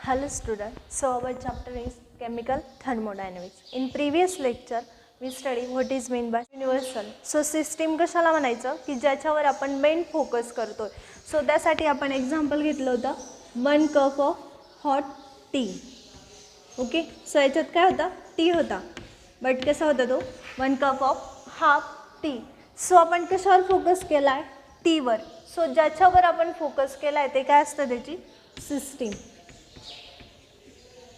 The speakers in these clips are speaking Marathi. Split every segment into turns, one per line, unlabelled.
Hello student, so our chapter is chemical thermodynamics. In previous lecture we study what is meant by universal. So system कशाला म्हणायचं की ज्याच्यावर आपण मेन फोकस करतोय. सो त्यासाठी आपण एक्झाम्पल घेतलं होतं 1 cup of hot T. Okay, so याच्यात काय होता, टी होता, बट कसा होता तो 1 cup of half T. So आपण कशावर फोकस केला आहे, टीवर. सो ज्याच्यावर आपण फोकस केला आहे ते काय असतं, त्याची सिस्टीम.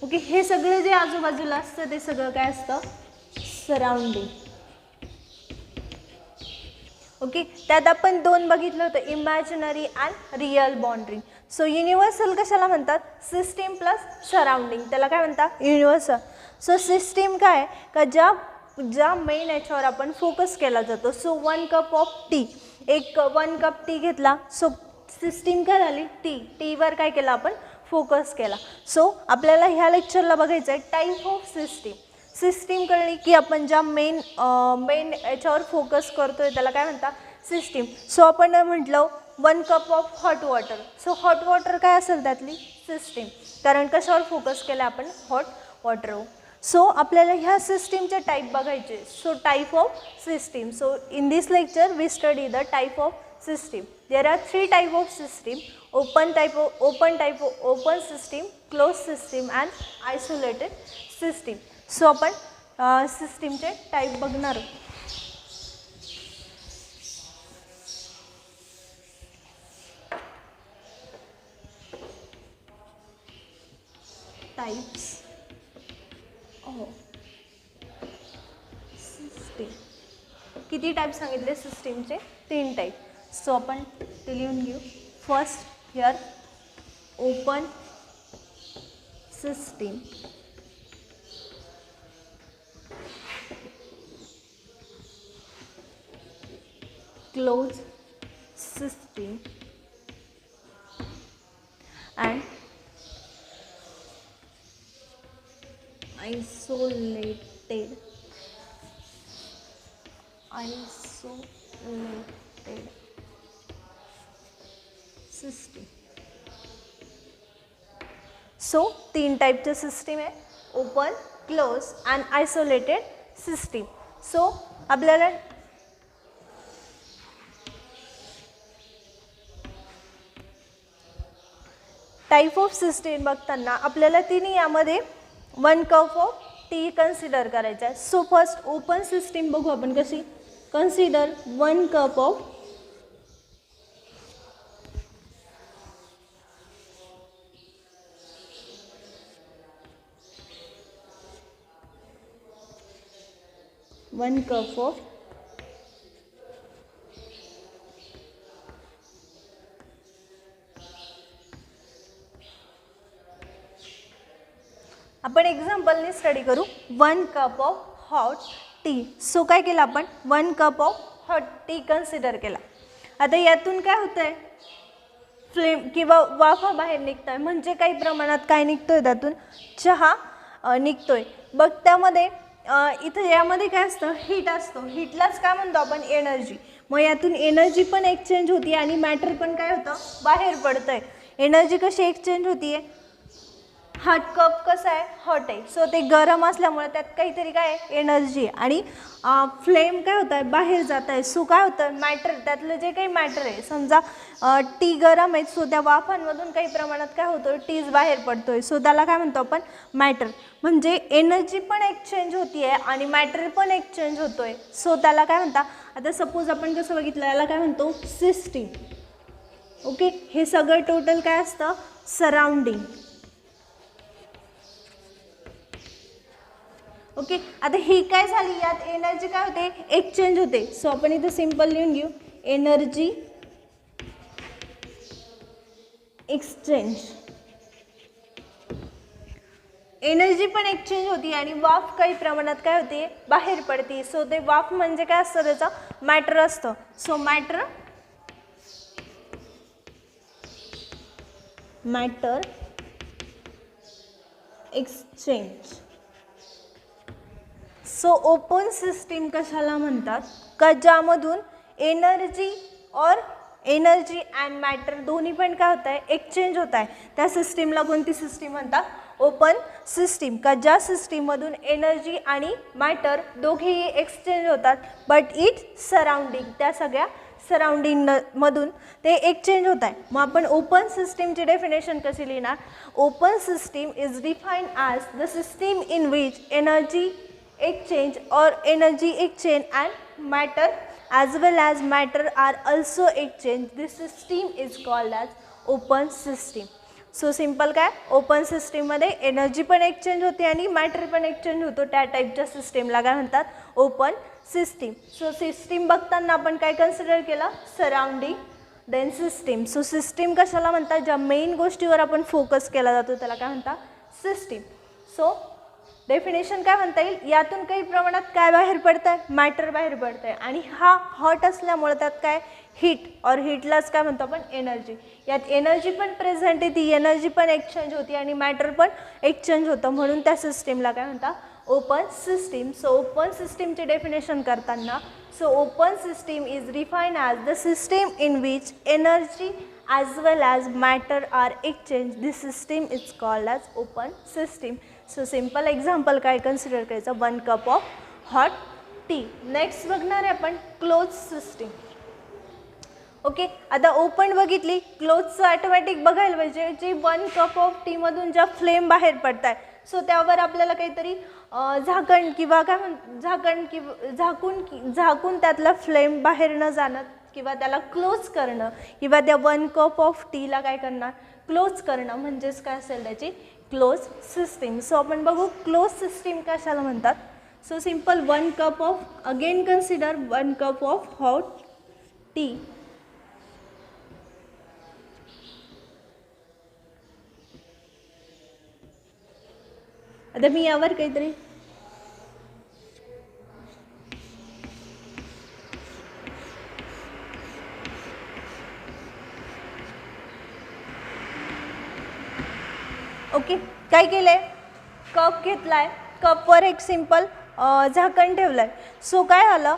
ओके, हे सगळं जे आजूबाजूला असतं ते सगळं काय असतं, सराउंडिंग. ओके, त्यात आपण दोन बघितलं होतं, imaginary and real boundary. So universal कशाला म्हणतात, सिस्टीम प्लस सराउंडिंग, त्याला काय म्हणतात, युनिव्हर्सल. सो सिस्टीम काय का ज्या मेन याच्यावर आपण फोकस केला जातो. So 1 cup of T, 1 cup T घेतला, सो सिस्टीम काय झाली, टीवर काय केलं आपण, फोकस केला. सो आपल्याला ह्या लेक्चरला बघायचं आहे टाईप ऑफ सिस्टीम. सिस्टीम कळली की आपण ज्या मेन याच्यावर फोकस करतोय त्याला काय म्हणतात, सिस्टीम. सो आपण म्हटलं 1 cup of hot water. So hot water काय असेल त्यातली सिस्टीम, कारण कशावर फोकस केला आपण, हॉट वॉटरवर. सो आपल्याला ह्या सिस्टीमचे टाईप बघायचे. So type of system. So in this lecture we study the type of system. There are 3 type of system: open system, closed system and isolated system. So आपण system चे type बघणार आहोत. Types of system. किती टाइप सांगितले सिस्टीमचे, 3 टाइप. सो आपण ते लिहून घेऊ. First here open system, close system and isolated system. So 3 टाइपचे सिस्टीम आहे, open, close and isolated system. So आपल्याला टाइप ऑफ सिस्टीम बघताना आपल्याला तिन्ही यामध्ये 1 कप ऑफ टी कन्सिडर करायचा आहे. सो फर्स्ट ओपन सिस्टीम बघू आपण कशी. कन्सिडर 1 कप ऑफ आपण एक्झाम्पलने स्टडी करू. 1 cup of hot T. So काय केलं आपण, 1 cup of hot T consider केला. आता यातून काय होतं आहे, फ्लेम किंवा वाफा बाहेर निघत आहे, म्हणजे काही प्रमाणात काय निघतोय, त्यातून चहा निघतोय. बघ त्यामध्ये इथं यामध्ये काय असतं, हीट असतो. हीटलाच काय म्हणतो आपण, एनर्जी. मग यातून एनर्जी पण एक्सचेंज होती आणि मॅटर पण काय होतं, बाहेर पडतंय. एनर्जी कशी एक्सचेंज होतीये, हॉट कप कसं आहे, हॉट आहे. सो ते गरम असल्यामुळे त्यात काहीतरी काय आहे, एनर्जी आहे, आणि फ्लेम काय होत आहे, बाहेर जात आहे. सो काय होतं, मॅटर, त्यातलं जे काही मॅटर आहे, समजा टी गरम आहे, सो त्या वाफांमधून काही प्रमाणात काय होतं, टीज बाहेर पडतोय. सो त्याला काय म्हणतो आपण, मॅटर. म्हणजे एनर्जी पण एक्सचेंज होती आहे आणि मॅटर पण एक्सचेंज होतोय. सो त्याला काय म्हणता, आता सपोज आपण कसं बघितलं, याला काय म्हणतो, सिस्टीम. ओके, हे सगळं टोटल काय असतं, सराउंडिंग. ओके, आता ही काय झाली, यात एनर्जी काय होते, एक्सचेंज होते. सो आपण इथे सिंपल लिहून घेऊ, एनर्जी एक्सचेंज. एनर्जी पण एक्सचेंज होती आणि वाफ काही प्रमाणात काय होते, बाहेर पडते. सो ते वाफ म्हणजे काय असतं, त्याचा मॅटर असतं. So matter exchange. So open system कशाला म्हणतात, का ज्यामधून एनर्जी और एनर्जी अँड मॅटर दोन्ही पण काय होत आहे, एक्सचेंज होत आहे. त्या सिस्टीमला कोणती सिस्टीम म्हणतात, ओपन सिस्टीम. का ज्या सिस्टीममधून एनर्जी आणि मॅटर दोघेही एक्सचेंज होतात, बट इट सराउंडिंग, त्या सगळ्या सराउंडिंग मधून ते एक्सचेंज होत आहे. मग आपण ओपन सिस्टीमची डेफिनेशन कशी लिहिणार, open system is defined as the system in which energy exchange or energy exchange and matter as well as matter are also exchanged. This system is called as open system. So simple काय, ओपन सिस्टीममध्ये एनर्जी पण एक्सचेंज होते आणि मॅटर पण एक्सचेंज होतो, त्या टाईपच्या सिस्टीमला काय म्हणतात, ओपन सिस्टीम. सो सिस्टीम बघताना आपण काय कन्सिडर केलं, surrounding then system. So system कशाला म्हणतात, ज्या मेन गोष्टीवर आपण फोकस केला जातो त्याला काय म्हणतात, सिस्टीम. सो डेफिनेशन काय म्हणता येईल, यातून काही प्रमाणात काय बाहेर पडतं आहे, मॅटर बाहेर पडतं आहे आणि हा हॉट असल्यामुळे त्यात काय हीट, और हीटलाच काय म्हणतो आपण एनर्जी. यात एनर्जी पण प्रेझेंट आहे, ती एनर्जी पण एक्सचेंज होती आणि मॅटर पण एक्सचेंज होतं, म्हणून त्या सिस्टीमला काय म्हणतात, ओपन सिस्टीम. सो ओपन सिस्टीमची डेफिनेशन करताना, so open system is defined as the system in which energy as well as matter are exchanged. This system is called as open system. So simple example काय कन्सिडर करायचं, 1 cup of hot tea. Next बघणार आहे आपण क्लोज सिस्टीम. ओके, आता ओपन बघितली, क्लोजचं ऑटोमॅटिक बघायला पाहिजे, जे 1 cup of टी मधून ज्या फ्लेम बाहेर पडत आहे, सो त्यावर आपल्याला काहीतरी झाकण किंवा काय झाकण किंवा झाकून त्यातला फ्लेम बाहेर न जाणं किंवा त्याला क्लोज करणं किंवा त्या 1 cup ऑफ टीला काय करणार, क्लोज करणं, म्हणजेच काय असेल त्याची क्लोज सिस्टीम. सो आपण बघू क्लोज सिस्टीम कशाला म्हणतात. So simple 1 cup of, again consider 1 cup of hot T. आता मी यावर काहीतरी ओके काय केलं आहे, कप घेतला आहे, कपवर एक सिंपल झाकण ठेवलं आहे. सो काय झालं,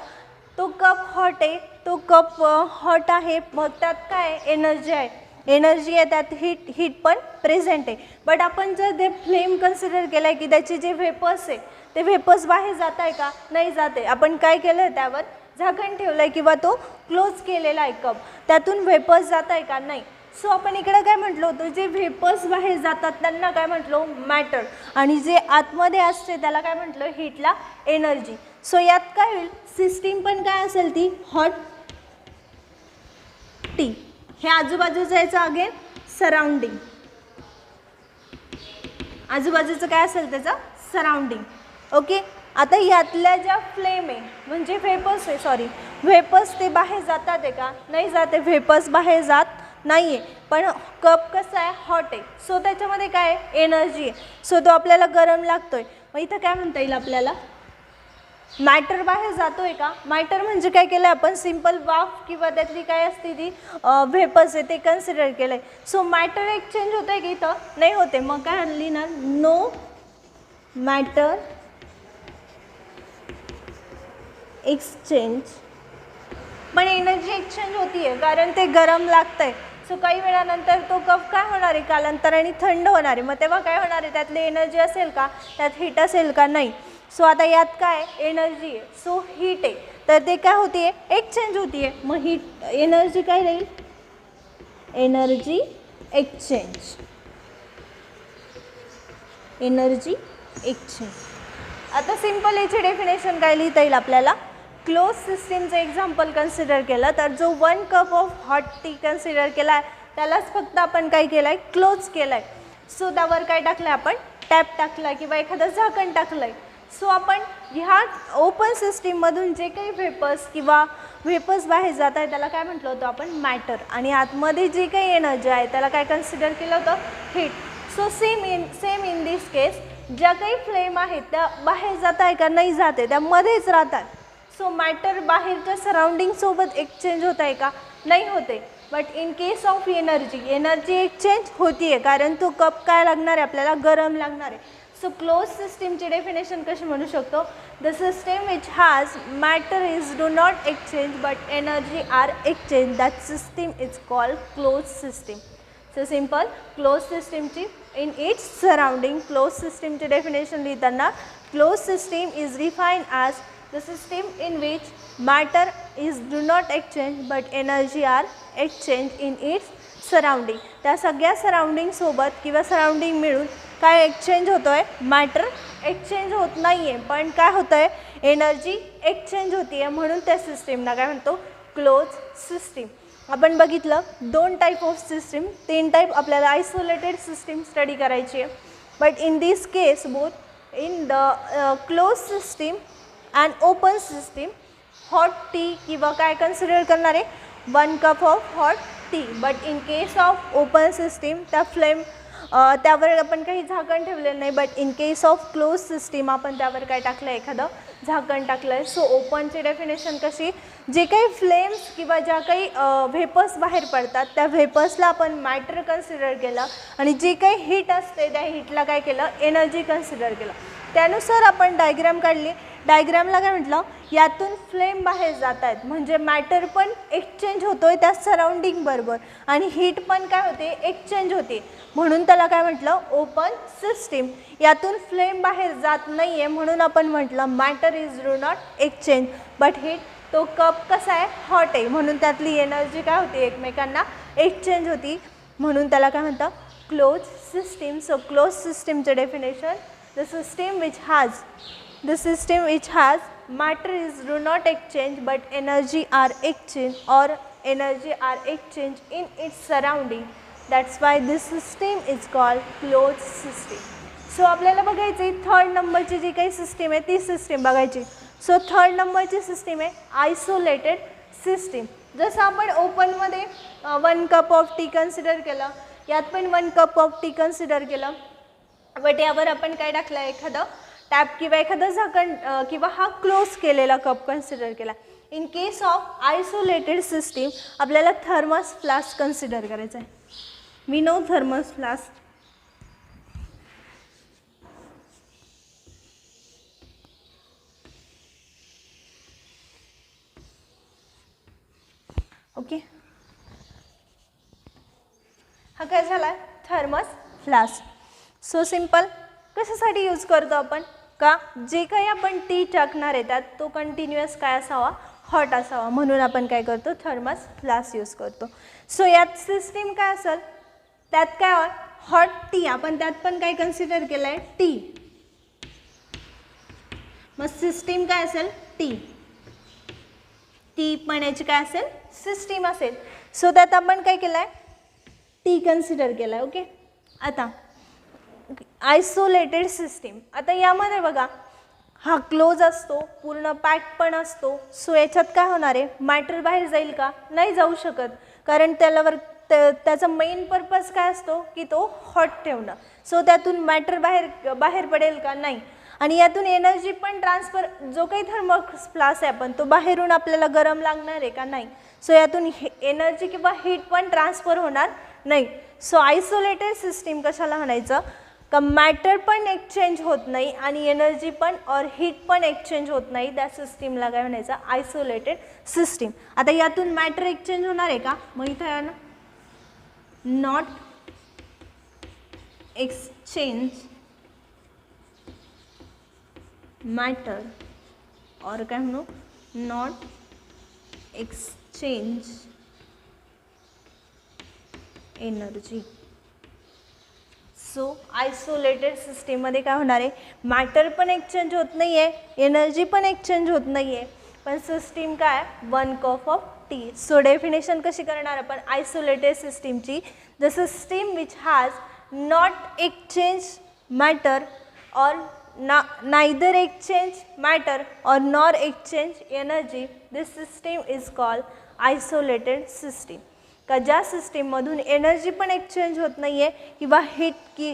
तो कप हॉट आहे, तो कप हॉट आहे, मग त्यात काय एनर्जी आहे, एनर्जी आहे, त्यात हीट पण प्रेझेंट आहे. बट आपण जर ते फ्लेम कन्सिडर केलं आहे की त्याचे जे व्हेपर्स आहे ते व्हेपर्स बाहेर जात आहे का, नाही जाते. आपण काय केलं आहे, त्यावर झाकण ठेवलं आहे किंवा तो क्लोज केलेला आहे कप, त्यातून व्हेपर्स जात आहे का, नाही. सो आपण इकडे काय म्हटलं होतं, जे व्हेपर्स बाहेर जातात त्यांना काय म्हटलो, मॅटर, आणि जे आतमध्ये असते त्याला काय म्हटलं, हीटला एनर्जी. सो यात काय होईल, सिस्टीम पण काय असेल ती हॉट टी. हे आजूबाजूचं याचं अगेन सराउंडिंग, आजूबाजूचं काय असेल त्याचं सराउंडिंग. ओके, आता यातल्या ज्या फ्लेम आहे म्हणजे व्हेपर्स आहे, सॉरी व्हेपर्स ते बाहेर जातात आहे का, नाही जाते, व्हेपर्स बाहेर जात नाही आहे. पण कप कसा आहे, हॉट आहे, सो त्याच्यामध्ये काय आहे, एनर्जी आहे, सो तो आपल्याला गरम लागतो आहे. मग इथं काय म्हणता येईल आपल्याला, मॅटर बाहेर जातो आहे का, मॅटर म्हणजे काय केलं आपण, सिंपल वाफ किंवा त्यातली काय असते ती व्हेपर्स आहे ते कन्सिडर केलं आहे. सो मॅटर एक्सचेंज होतं आहे की इथं नाही होते, मग काय लिहिणार, नो मॅटर एक्सचेंज. पण एनर्जी एक्सचेंज होती आहे कारण ते गरम लागतं आहे. सो काही वेळानंतर तो कप काय होणार आहे, कालांतराने थंड होणार आहे, मग तेव्हा काय होणार आहे, त्यातली एनर्जी असेल का, त्यात हीट असेल का, नाही. सो आता यात काय एनर्जी आहे, सो हीट आहे, तर ते काय होती आहे, एक्सचेंज होती आहे. मग हीट एनर्जी काय राहील, एनर्जी एक्सचेंज, एनर्जी एक्सचेंज. आता सिंपल याची डेफिनेशन काय लिहिता येईल आपल्याला, क्लोज सिस्टीमचं एक्झाम्पल कन्सिडर केलं तर जो 1 cup of hot T consider केला आहे त्यालाच फक्त आपण काय केलं आहे, क्लोज केलं आहे. सो त्यावर काय टाकलं आहे, आपण टॅप टाकला आहे किंवा एखादं झाकण टाकलं आहे. सो आपण ह्या ओपन सिस्टीममधून जे काही व्हेपर्स बाहेर जात आहे त्याला काय म्हटलं होतं आपण, मॅटर, आणि आतमध्ये जी काही एनर्जी आहे त्याला काय कन्सिडर केलं होतं, heat. So same in this case, ज्या काही फ्लेम आहेत त्या बाहेर जात आहे का, नाही जाते, त्यामध्येच राहतात. सो मॅटर बाहेरच्या सराउंडिंगसोबत एक्सचेंज होत आहे का, नाही होते. But in case of energy exchange होती आहे कारण तो कप काय लागणार आहे, आपल्याला गरम लागणार आहे. सो क्लोज सिस्टीमची डेफिनेशन कशी म्हणू शकतो, The system which has matter is do not exchange but energy are exchanged. That system is called closed system. So simple, closed system ची in its surrounding closed system ची definition लिहिताना closed system is defined as the system in which matter is do not exchange but energy are exchanged in its surrounding. त्या सगळ्या सराउंडिंग सोबत किंवा सराउंडिंग मिळून काय एक्सचेंज होतोय, मॅटर एक्सचेंज होत नाही आहे पण काय होतं आहे, एनर्जी एक्सचेंज होती आहे, म्हणून त्या सिस्टीमला काय म्हणतो, क्लोज सिस्टीम. आपण बघितलं 2 टाईप ऑफ सिस्टीम, 3 टाईप आपल्याला आयसोलेटेड सिस्टीम स्टडी करायची आहे. But in this case both in the close system and open system hot T किंवा काय कन्सिडर करणार आहे, 1 cup of hot T. But in case of open system त्या फ्लेम त्यावर आपण काही झाकण ठेवलेलं नाही. But in case of close system आपण त्यावर काय टाकलं आहे, एखादं झाकण टाकलं आहे. सो ओपनची डेफिनेशन कशी, जे काही फ्लेम्स किंवा ज्या काही व्हेपर्स बाहेर पडतात त्या व्हेपर्सला आपण मॅटर कन्सिडर केलं आणि जे काही हीट असते त्या हीटला काय केलं, एनर्जी कन्सिडर केलं. त्यानुसार आपण डायग्राम काढली. डायग्रामला काय म्हटलं, यातून फ्लेम बाहेर जात आहेत म्हणजे मॅटर पण एक्सचेंज होतो आहे त्या सराउंडिंग बरोबर आणि हीट पण काय होते, एक्सचेंज होते, म्हणून त्याला काय म्हटलं, ओपन सिस्टीम. यातून फ्लेम बाहेर जात नाही आहे म्हणून आपण म्हटलं matter is do not exchange but heat. तो कप कसा आहे, हॉट आहे, म्हणून त्यातली एनर्जी काय होती, एकमेकांना एक्सचेंज होती, म्हणून त्याला काय म्हणतात, क्लोज सिस्टीम. सो क्लोज सिस्टीमचं definition, the system which has matter is do not exchange but energy are exchanged or energy are exchanged in its surrounding. That's why this system is called closed system. So आपल्याला बघायची 3rd नंबरची जी काही सिस्टीम आहे ती सिस्टीम बघायची. सो 3rd नंबरची सिस्टीम आहे आयसोलेटेड सिस्टीम. जसं आपण ओपनमध्ये 1 कप ऑफ टी कन्सिडर केलं, यात पण 1 कप ऑफ टी कन्सिडर केलं. बट यावर आपण काय टाकलं, एखादं टॅप किंवा एखादं झाकण किंवा हा क्लोज केलेला कप कन्सिडर केला. In case of isolated system आपल्याला थर्मस फ्लास्क कन्सिडर करायचं आहे. We know thermos flask. Okay, हा काय झाला, थर्मस फ्लास्क. सो सिंपल, कशासाठी यूज करतो आपण, का जे काही आपण टी टाकणार आहे त्यात तो कंटिन्युअस काय असावा, हॉट असावा, म्हणून आपण काय करतो, थर्मस फ्लास्क यूज करतो. सो यात सिस्टीम काय असेल, त्यात काय हॉट टी, आपण त्यात पण काय कन्सिडर केलं आहे, टी. मग सिस्टीम काय असेल, टी. टी पण याची काय असेल, सिस्टीम असेल. सो त्यात आपण काय केलं आहे, टी कन्सिडर केलं आहे. ओके, आता आयसोलेटेड सिस्टीम. आता यामध्ये बघा, हा क्लोज असतो, पूर्ण पॅक पण असतो. सो याच्यात काय होणार आहे, मॅटर बाहेर जाईल का, नाही जाऊ शकत, कारण त्याच्यावर त्याचा मेन पर्पज काय असतो की तो हॉट ठेवणं. सो त्यातून मॅटर बाहेर पडेल का, नाही. आणि यातून एनर्जी पण ट्रान्सफर, जो काही थर्मल फ्लास्क आहे आपण तो बाहेरून आपल्याला गरम लागणार आहे का, नाही. सो यातून एनर्जी किंवा हीट पण ट्रान्सफर होणार नाही. सो आयसोलेटेड सिस्टीम कशाला म्हणायचं, का मॅटर पण एक्सचेंज होत नाही आणि एनर्जी पण और हीट पण एक्सचेंज होत नाही, त्या सिस्टीमला काय म्हणायचं, आयसोलेटेड सिस्टीम. आता यातून मॅटर एक्सचेंज होणार आहे का, मग इथं आहे ना, नॉट एक्सचेंज मॅटर और काय म्हणू, not exchange energy. So isolated सिस्टीममध्ये काय होणार आहे, मॅटर पण एक्सचेंज होत नाही आहे, एनर्जी पण एक्सचेंज होत नाही आहे, पण सिस्टीम काय, 1 cup of T. So definition कशी करणार आपण आयसोलेटेड सिस्टीमची, the system which has not exchange matter और neither exchange matter or nor exchange energy, this system is called isolated system. का ज्या सिस्टीममधून एनर्जी पण एक्सचेंज होत नाही आहे किंवा हीट की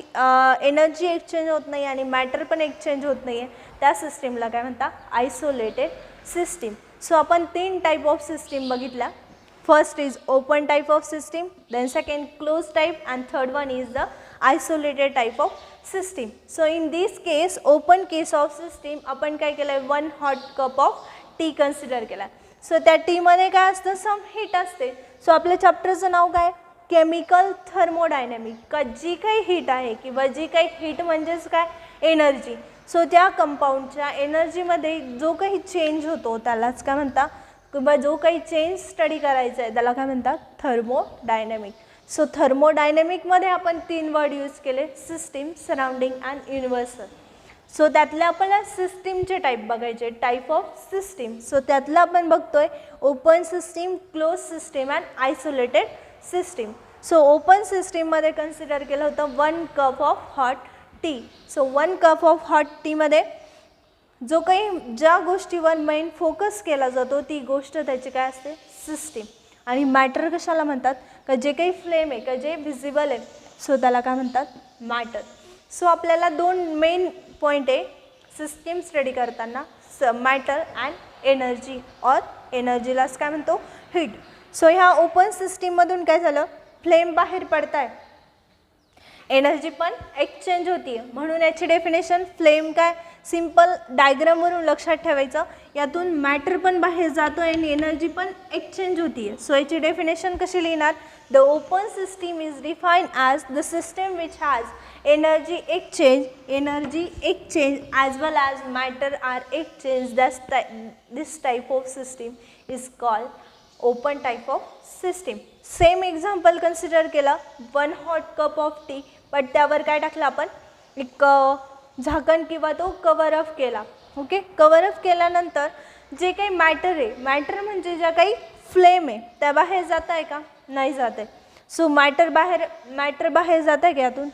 एनर्जी एक्सचेंज होत नाही आणि मॅटर पण एक्सचेंज होत नाही आहे, त्या सिस्टीमला काय म्हणतात, आयसोलेटेड सिस्टीम. सो आपण 3 टाईप ऑफ सिस्टीम बघितल्या. First is open type of system, then second closed type, and third one is the isolated type of system. So in this case, open case of system आपण काय केलं, 1 hot cup of tea consider केला. सो त्या टी मध्ये काय असतं, सम हीट असते. सो आपल्या चॅप्टरचं नाव काय, केमिकल थर्मोडायनॅमिक. का जी काही हीट आहे किंवा जी काही हीट म्हणजेच काय, एनर्जी. सो त्या कंपाऊंडच्या एनर्जीमध्ये जो काही चेंज होतो त्यालाच काय म्हणतात, किंवा जो काही चेंज स्टडी करायचा आहे त्याला काय म्हणतात, थर्मोडायनॅमिक. सो थर्मोडायनॅमिकमध्ये आपण 3 वर्ड यूज केले, system, surrounding and universal. So त्यातले आपल्याला सिस्टीमचे टाईप बघायचे, टाईप ऑफ सिस्टीम. सो त्यातलं आपण बघतोय open system, close system and isolated system. So open सिस्टीममध्ये कन्सिडर केलं होतं 1 cup of hot T. So 1 cup of hot टीमध्ये जो काही ज्या गोष्टीवर मेन फोकस केला जातो ती गोष्ट त्याची काय असते, सिस्टीम. आणि मॅटर कशाला म्हणतात, का जे काही फ्लेम आहे, का जे व्हिजिबल आहे, सो त्याला काय म्हणतात, मॅटर. सो आपल्याला 2 मेन पॉईंट आहे सिस्टीम स्टडी करताना, मॅटर अँड एनर्जी, और एनर्जीलाच काय म्हणतो, हीट. सो ह्या ओपन सिस्टीममधून काय झालं, फ्लेम बाहेर पडत आहे, एनर्जी पण एक्सचेंज होती आहे. म्हणून याची डेफिनेशन, फ्लेम काय, सिंपल डायग्रामवरून लक्षात ठेवायचं, यातून मॅटर पण बाहेर जातो आणि एनर्जी पण एक्सचेंज होती आहे. सो याची डेफिनेशन कशी लिहिणार, the open system is define as the system which has energy exchange as well as matter are exchanged. This type of system is called open type of system. Same example consider केलं, 1 hot cup of T, but त्यावर काय टाकलं आपण, एक झाकण किंवा तो कवर अप केला. ओके, कवर अप केल्यानंतर जे काही मॅटर आहे, मॅटर म्हणजे ज्या काही फ्लेम आहे त्या बाहेर जात आहे का, नाही जात आहे. सो मॅटर बाहेर जात आहे का यातून,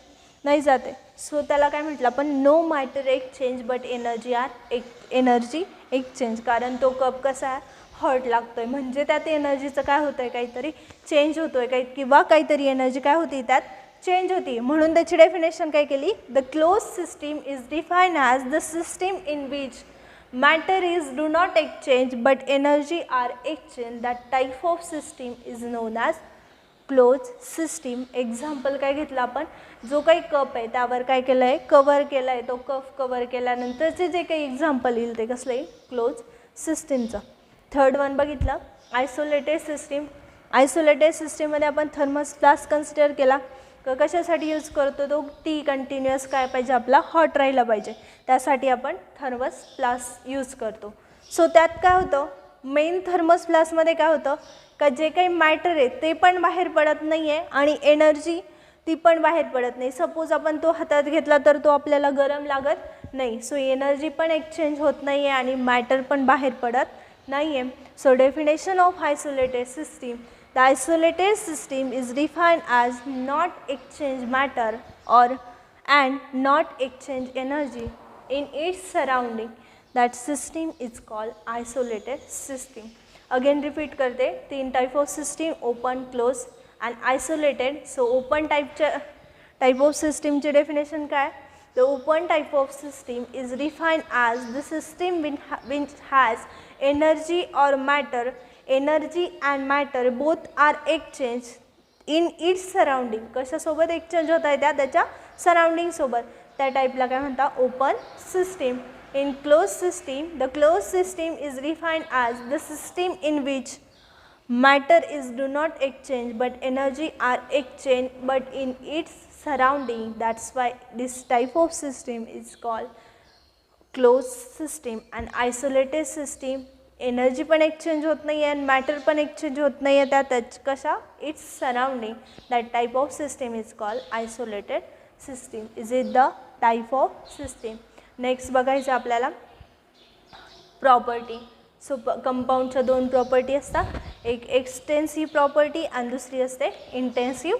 नाही जाते. सो त्याला काय म्हटलं आपण, no matter exchange but energy exchange. कारण तो कप कसा आहे, हॉट लागतो आहे, म्हणजे त्यात एनर्जीचं काय होतं आहे, काहीतरी चेंज होतो आहे, किंवा काहीतरी एनर्जी काय होती त्यात चेंज होती. म्हणून त्याची डेफिनेशन काय केली, the close system is define as the system in which matter is do not exchange but energy are exchange. That type of system is known as close system. Example काय घेतलं आपण, जो काही कप आहे त्यावर काय केलं आहे, कवर केलं आहे. तो कप कवर केल्यानंतरचे जे काही एक्झाम्पल येईल ते कसलं येईल, क्लोज सिस्टीमचं. थर्ड वन बघितलं, आयसोलेटेड सिस्टीम. आयसोलेटेड सिस्टीममध्ये आपण थर्मस फ्लास्क कन्सिडर केला. कशासाठी यूज करतो, तो टी कंटिन्युअस काय पाहिजे, आपला हॉट राहिला पाहिजे, त्यासाठी आपण थर्मस फ्लास्क यूज करतो. सो त्यात काय होतं, मेन थर्मस फ्लास्कमध्ये काय होतं, का जे काही मॅटर आहे ते पण बाहेर पडत नाही आहे आणि एनर्जी ती पण बाहेर पडत नाही. सपोज आपण तो हातात घेतला तर तो आपल्याला गरम लागत नाही. सो एनर्जी पण एक्सचेंज होत नाही आहे आणि मॅटर पण बाहेर पडत नाही आहे. So definition of isolated system, the isolated system is defined as not exchange matter और and not exchange energy in its surrounding. That system is called isolated system. Again repeat करते, 3 type of system, open, close and isolated. So open type of सिस्टीमचे डेफिनेशन काय, the open type of system is defined as the system which has energy और matter, energy and matter both R exchange in its surrounding. कशासोबत एक्सचेंज होत आहे, त्याच्या सराउंडिंगसोबत. त्या टाईपला काय म्हणतात, open system. In closed system, the closed system is defined as the system in which matter is do not exchange but energy are exchanged but in its surrounding. That's why this type of system is called closed system. And isolated system, energy पण एक्सचेंज होत नाही आहे आणि मॅटर पण एक्सचेंज होत नाही आहे, त्यात कशा, it's surrounding. That type of system is called isolated system. Is it the type of system. Next बघायचं आपल्याला प्रॉपर्टी. सो कंपाऊंडच्या 2 प्रॉपर्टी असतात, एक एक्सटेन्सिव्ह प्रॉपर्टी आणि दुसरी असते इंटेन्सिव्ह